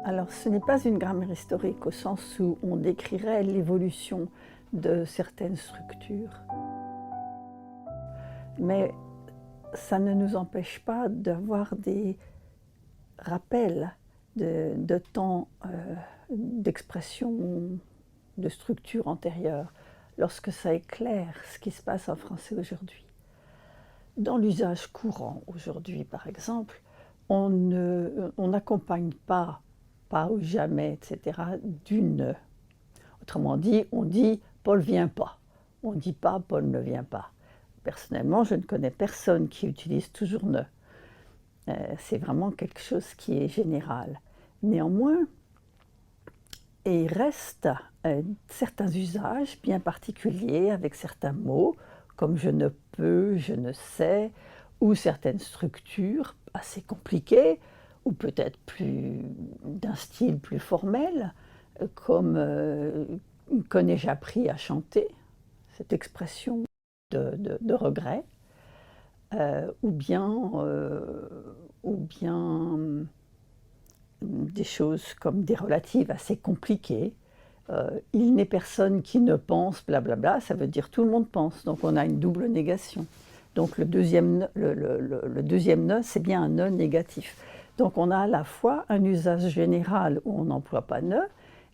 Alors, ce n'est pas une grammaire historique au sens où on décrirait l'évolution de certaines structures. Mais ça ne nous empêche pas d'avoir des rappels de temps d'expression, de structure antérieure, lorsque ça éclaire ce qui se passe en français aujourd'hui. Dans l'usage courant aujourd'hui, par exemple, on n'accompagne pas ou jamais, etc., du ne. Autrement dit, on dit « Paul vient pas ». On ne dit pas « Paul ne vient pas ». Personnellement, je ne connais personne qui utilise toujours « ne ». C'est vraiment quelque chose qui est général. Néanmoins, il reste certains usages bien particuliers avec certains mots, comme « je ne peux »,« je ne sais », ou certaines structures assez compliquées, ou peut-être d'un style plus formel, comme « qu'ai-je appris à chanter », cette expression de regret, ou bien des choses comme des relatives assez compliquées. Il n'est personne qui ne pense, blablabla, ça veut dire tout le monde pense, donc on a une double négation. Donc le deuxième ne, c'est bien un ne négatif. Donc on a à la fois un usage général où on n'emploie pas ne,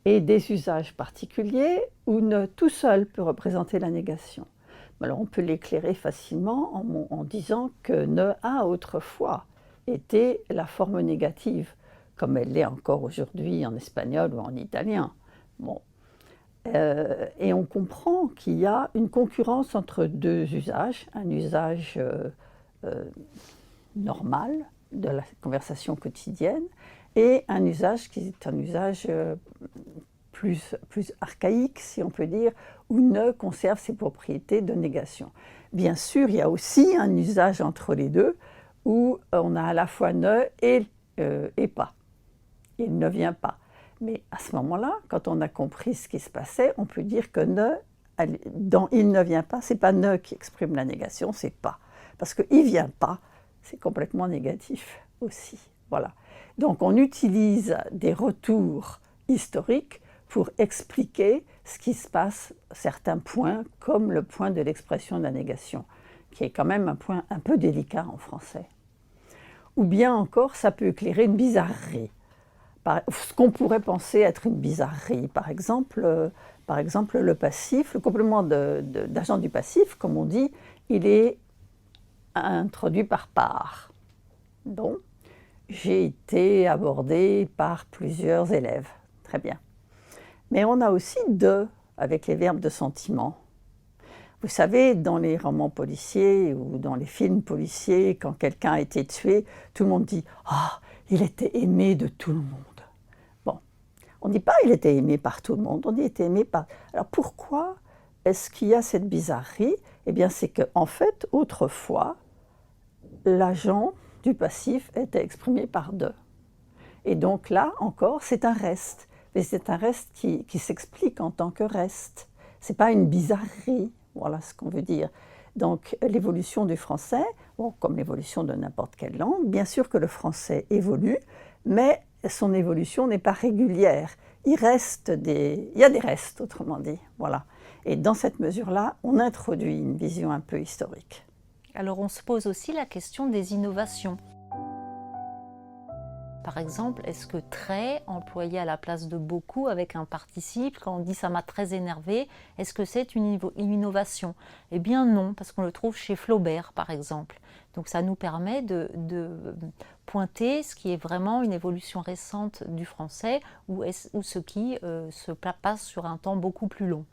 et des usages particuliers où ne tout seul peut représenter la négation. Alors on peut l'éclairer facilement en disant que ne a autrefois été la forme négative, comme elle l'est encore aujourd'hui en espagnol ou en italien. Bon. Et on comprend qu'il y a une concurrence entre deux usages, un usage normal de la conversation quotidienne et un usage qui est un usage plus archaïque, si on peut dire, où ne conserve ses propriétés de négation. Bien sûr, il y a aussi un usage entre les deux où on a à la fois ne et pas. Il ne vient pas. Mais à ce moment-là, quand on a compris ce qui se passait, on peut dire que ne, dans « il ne vient pas », ce n'est pas ne qui exprime la négation, c'est pas. Parce que « il ne vient pas », c'est complètement négatif aussi. Voilà. Donc on utilise des retours historiques pour expliquer ce qui se passe à certains points, comme le point de l'expression de la négation, qui est quand même un point un peu délicat en français. Ou bien encore, ça peut éclairer une bizarrerie. Ce qu'on pourrait penser être une bizarrerie, par exemple le passif, le complément d'agent du passif, comme on dit, il est introduit par « par ». Donc, j'ai été abordée par plusieurs élèves. Très bien. Mais on a aussi « de » avec les verbes de sentiment. Vous savez, dans les romans policiers ou dans les films policiers, quand quelqu'un a été tué, tout le monde dit « Ah, il était aimé de tout le monde ». Bon, on ne dit pas « il était aimé par tout le monde », on dit « il était aimé par ». Alors pourquoi est-ce qu'il y a cette bizarrerie? Eh bien, c'est qu'en fait, autrefois, l'agent du passif était exprimé par « de ». Et donc là, encore, c'est un reste. Mais c'est un reste qui s'explique en tant que reste. Ce n'est pas une bizarrerie, voilà ce qu'on veut dire. Donc l'évolution du français, bon, comme l'évolution de n'importe quelle langue, bien sûr que le français évolue, mais son évolution n'est pas régulière. Il y a des restes, autrement dit. Voilà. Et dans cette mesure-là, on introduit une vision un peu historique. Alors on se pose aussi la question des innovations. Par exemple, est-ce que « très » employé à la place de « beaucoup » avec un participe, quand on dit « ça m'a très énervé », est-ce que c'est une innovation? Eh bien non, parce qu'on le trouve chez Flaubert, par exemple. Donc ça nous permet de pointer ce qui est vraiment une évolution récente du français ou ce qui se passe sur un temps beaucoup plus long.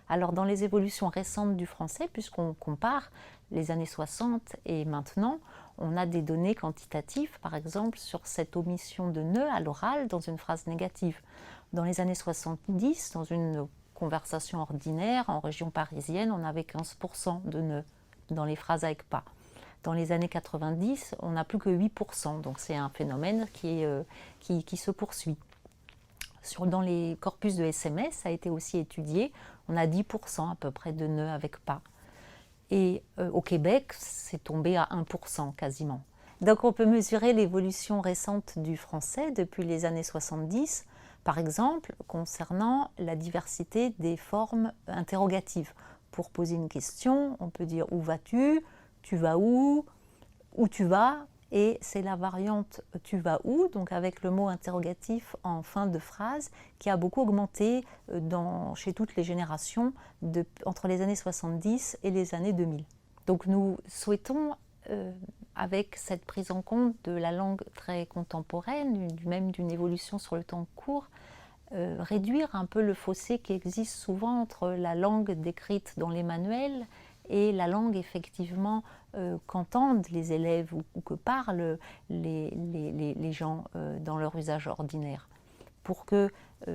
Alors dans les évolutions récentes du français, puisqu'on compare les années 60 et maintenant, on a des données quantitatives, par exemple, sur cette omission de « ne » à l'oral dans une phrase négative. Dans les années 70, dans une conversation ordinaire en région parisienne, on avait 15% de « ne » dans les phrases avec « pas ». Dans les années 90, on n'a plus que 8%, donc c'est un phénomène qui se poursuit. Dans les corpus de SMS, ça a été aussi étudié, on a 10% à peu près de « ne » avec « pas ». Et au Québec, c'est tombé à 1% quasiment. Donc on peut mesurer l'évolution récente du français depuis les années 70, par exemple concernant la diversité des formes interrogatives. Pour poser une question, on peut dire « où vas-tu ?», « tu vas où ?», « où tu vas ?», et c'est la variante « tu vas où ?», donc avec le mot interrogatif en fin de phrase, qui a beaucoup augmenté chez toutes les générations entre les années 70 et les années 2000. Donc nous souhaitons, avec cette prise en compte de la langue très contemporaine, même d'une évolution sur le temps court, réduire un peu le fossé qui existe souvent entre la langue décrite dans les manuels et la langue effectivement qu'entendent les élèves ou que parlent les gens dans leur usage ordinaire, pour que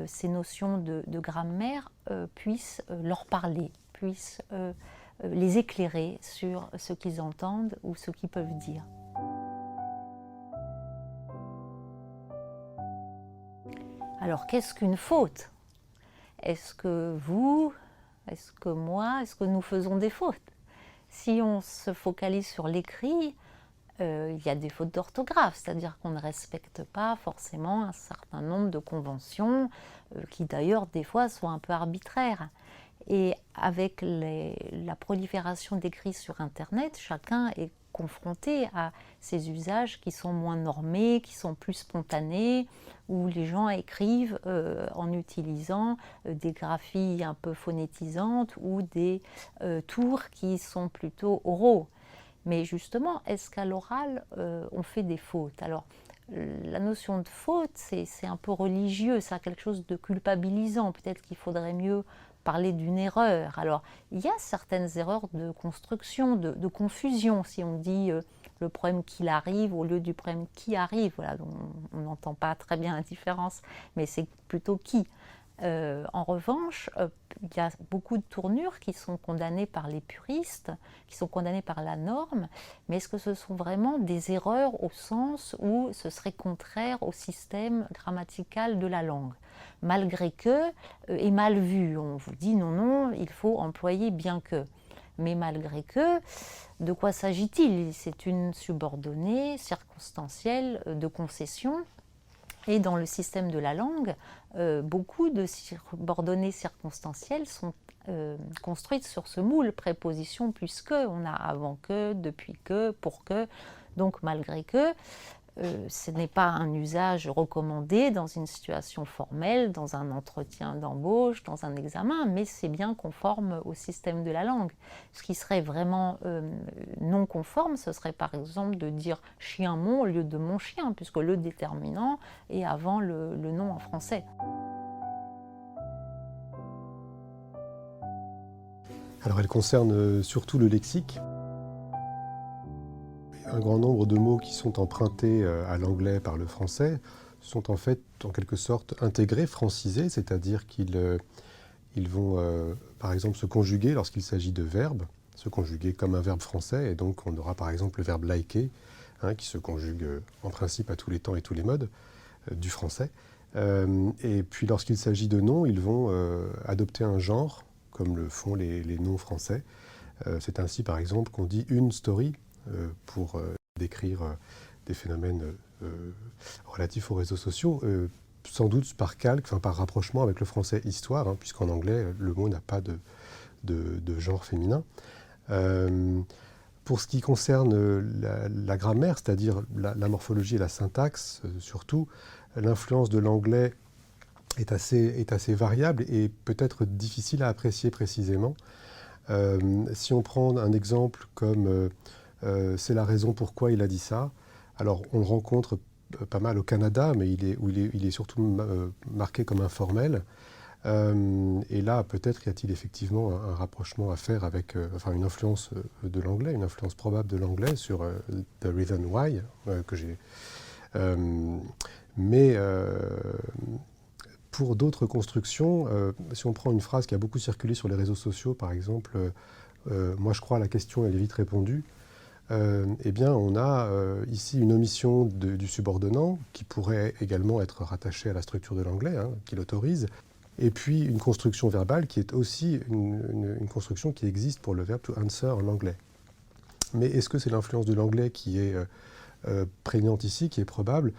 ces notions de grammaire puissent leur parler, puissent les éclairer sur ce qu'ils entendent ou ce qu'ils peuvent dire. Alors, qu'est-ce qu'une faute? Est-ce que vous, est-ce que moi, est-ce que nous faisons des fautes? Si on se focalise sur l'écrit, il y a des fautes d'orthographe, c'est-à-dire qu'on ne respecte pas forcément un certain nombre de conventions, qui d'ailleurs des fois sont un peu arbitraires. Et avec la prolifération d'écrits sur Internet, chacun est confronté à ces usages qui sont moins normés, qui sont plus spontanés, où les gens écrivent en utilisant des graphies un peu phonétisantes ou des tours qui sont plutôt oraux. Mais justement, est-ce qu'à l'oral, on fait des fautes? Alors, la notion de faute, c'est un peu religieux, ça a quelque chose de culpabilisant. Peut-être qu'il faudrait mieux parler d'une erreur. Alors, il y a certaines erreurs de construction, de confusion, si on dit le problème qu'il arrive au lieu du problème qui arrive. Voilà, on n'entend pas très bien la différence, mais c'est plutôt qui. En revanche, il y a beaucoup de tournures qui sont condamnées par les puristes, qui sont condamnées par la norme, mais est-ce que ce sont vraiment des erreurs au sens où ce serait contraire au système grammatical de la langue? Malgré que, et mal vu, on vous dit non, non, il faut employer bien que. Mais malgré que, de quoi s'agit-il? C'est une subordonnée circonstancielle de concession. Et dans le système de la langue, beaucoup de subordonnées circonstancielles sont construites sur ce moule, préposition plus que. On a avant que, depuis que, pour que. Donc malgré que, ce n'est pas un usage recommandé dans une situation formelle, dans un entretien d'embauche, dans un examen, mais c'est bien conforme au système de la langue. Ce qui serait vraiment non conforme, ce serait par exemple de dire « chien mon » au lieu de « mon chien », puisque le déterminant est avant le nom en français. Alors elle concerne surtout le lexique. Un grand nombre de mots qui sont empruntés à l'anglais par le français sont en fait en quelque sorte intégrés, francisés, c'est-à-dire qu'ils vont par exemple se conjuguer lorsqu'il s'agit de verbes, se conjuguer comme un verbe français, et donc on aura par exemple le verbe liker, qui se conjugue en principe à tous les temps et tous les modes du français. Et puis lorsqu'il s'agit de noms, ils vont adopter un genre, comme le font les noms français. C'est ainsi par exemple qu'on dit une story, pour décrire des phénomènes relatifs aux réseaux sociaux, sans doute par calque, enfin par rapprochement avec le français histoire, puisqu'en anglais, le mot n'a pas de genre féminin. Pour ce qui concerne la grammaire, c'est-à-dire la morphologie et la syntaxe, surtout, l'influence de l'anglais est assez variable et peut-être difficile à apprécier précisément. Si on prend un exemple comme c'est la raison pourquoi il a dit ça. Alors, on le rencontre pas mal au Canada, mais il est surtout marqué comme informel. Et là, peut-être y a-t-il effectivement un rapprochement à faire avec une influence de l'anglais, une influence probable de l'anglais sur The Reason Why, que j'ai. Mais pour d'autres constructions, si on prend une phrase qui a beaucoup circulé sur les réseaux sociaux, par exemple, moi je crois la question elle est vite répondue. Eh bien, on a ici une omission du subordonnant qui pourrait également être rattachée à la structure de l'anglais, qui l'autorise, et puis une construction verbale qui est aussi une construction qui existe pour le verbe to answer en anglais. Mais est-ce que c'est l'influence de l'anglais qui est prégnante ici, qui est probable,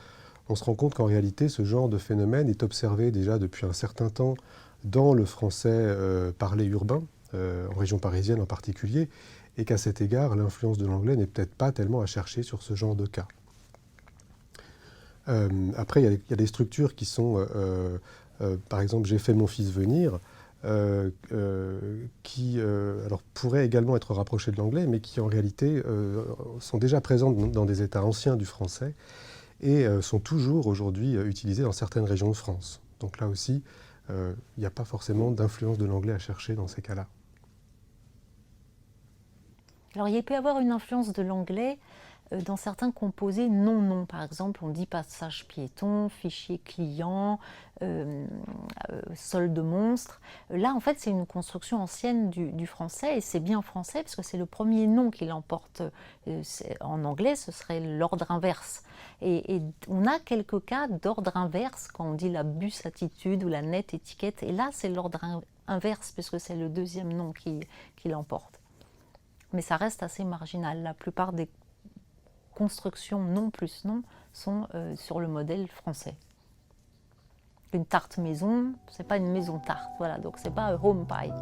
on se rend compte qu'en réalité, ce genre de phénomène est observé déjà depuis un certain temps dans le français parlé urbain, en région parisienne en particulier, et qu'à cet égard, l'influence de l'anglais n'est peut-être pas tellement à chercher sur ce genre de cas. Après, il y a des structures qui sont, par exemple, J'ai fait mon fils venir, qui alors, pourraient également être rapprochées de l'anglais, mais qui en réalité sont déjà présentes dans des états anciens du français et sont toujours aujourd'hui utilisées dans certaines régions de France. Donc là aussi, il n'y a pas forcément d'influence de l'anglais à chercher dans ces cas-là. Alors il peut y avoir une influence de l'anglais dans certains composés non-non. Par exemple, on dit passage piéton, fichier client, solde monstre. Là, en fait, c'est une construction ancienne du français, et c'est bien français parce que c'est le premier nom qui l'emporte. En anglais, ce serait l'ordre inverse. Et on a quelques cas d'ordre inverse quand on dit la bus attitude ou la nette étiquette. Et là, c'est l'ordre inverse puisque c'est le deuxième nom qui l'emporte. Mais ça reste assez marginal. La plupart des constructions non plus non sont sur le modèle français. Une tarte maison, c'est pas une maison tarte, voilà, donc c'est pas home pie.